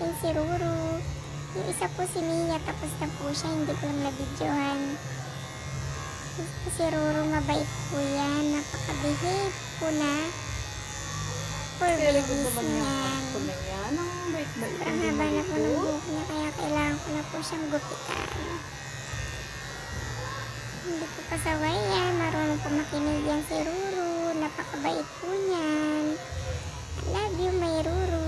yung si Ruru. Yung isa po si Mia, tapos na po siya, hindi ko lang na-videohan. Si Ruru, mabait po yan, napaka-behave po na. For Kaya babies naman yung niyan. ako na yan. Ang bait-bait. Sobrang haba na po ng buhok niya, kaya kailangan ko na po siyang gupitan. Hindi po pasaway yan, marunong po makinig yan si Ruru. Napakabait po niyan. I love you, my Ruru.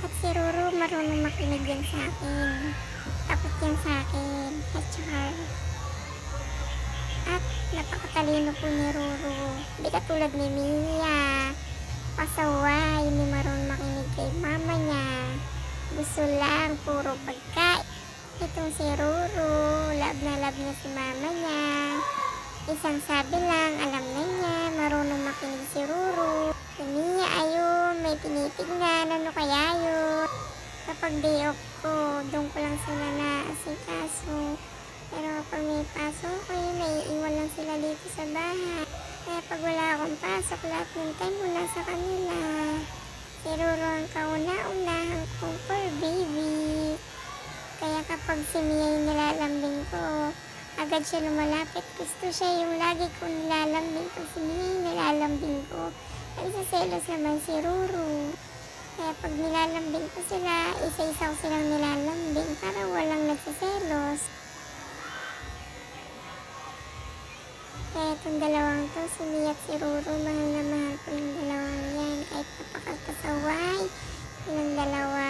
At si Ruru, marunong makinig yan sa akin. Takot yan sa akin. At napakatalino po ni Ruru. Hindi katulad ni Mia. Pasaway, hindi marunong makinig kay mama niya. Gusto lang, puro pagkain. Itong si Ruru, love na love niya si mama niya. Isang sabi lang, alam na niya, marunong makinig si Ruru. Si Mia, ayun, may tinitignan, ano kaya yun? Kapag day off ko, doon ko lang sila na asikaso. Pero kapag may pasok ko, naiiwan lang sila dito sa bahay. Kaya pag wala akong pasok, lahat ng time wala sa kanila. Si Ruru ang kauna-unahan kong fur baby. Kaya kapag si Mia yung nilalambing ko, agad siya lumalapit. Gusto siya yung lagi kong nilalambing ko. Si Mia yung nilalambing ko. Nagsiselos naman si Ruru. Kaya pag nilalambing ko sila, isa-isa ko silang nilalambing para walang nagsiselos. Kaya itong dalawang to, si Mia at si Ruru, mahal na mahal ko yung dalawang yan. Kahit napakapasaway, yung dalawa.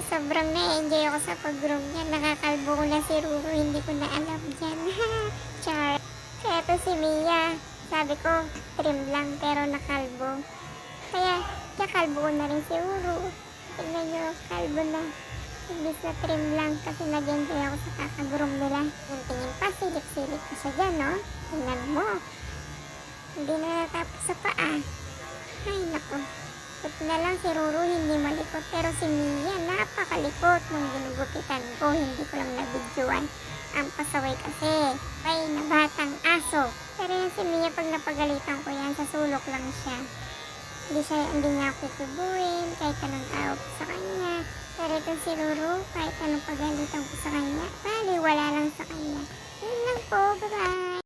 Sobrang na-enjoy ako sa pag-groom niya. Nakakalbo ko na si Ruru, hindi ko na alam dyan. Char. Kaya to si Mia, sabi ko, trim lang pero nakalbo. Kaya, nakalbo ko na rin si Ruru. Tignan nyo, kalbo na. Imbis na trim lang kasi nag-enjoy ako sa kakagroom nila. Yung tingin pa, silip-silip pa siya dyan, no? Tingnan mo. Hindi na natapos sa paa. Ay, naku. Ito na lang si Ruru, hindi malikot. Pero si Mia, napakalikot. Nung ginugupitan ko, hindi ko lang nabidyoan. Ang pasaway kasi. Ay, na batang aso. Pero yan si Mia, pag napagalitan ko yan, sa sulok lang siya. Hindi niya ako tutubuin, kahit anong tawag ko sa kanya. Pero itong si Ruru, kahit anong pagalitan ko sa kanya, bali, wala lang sa kanya. Yun lang po, bye-bye!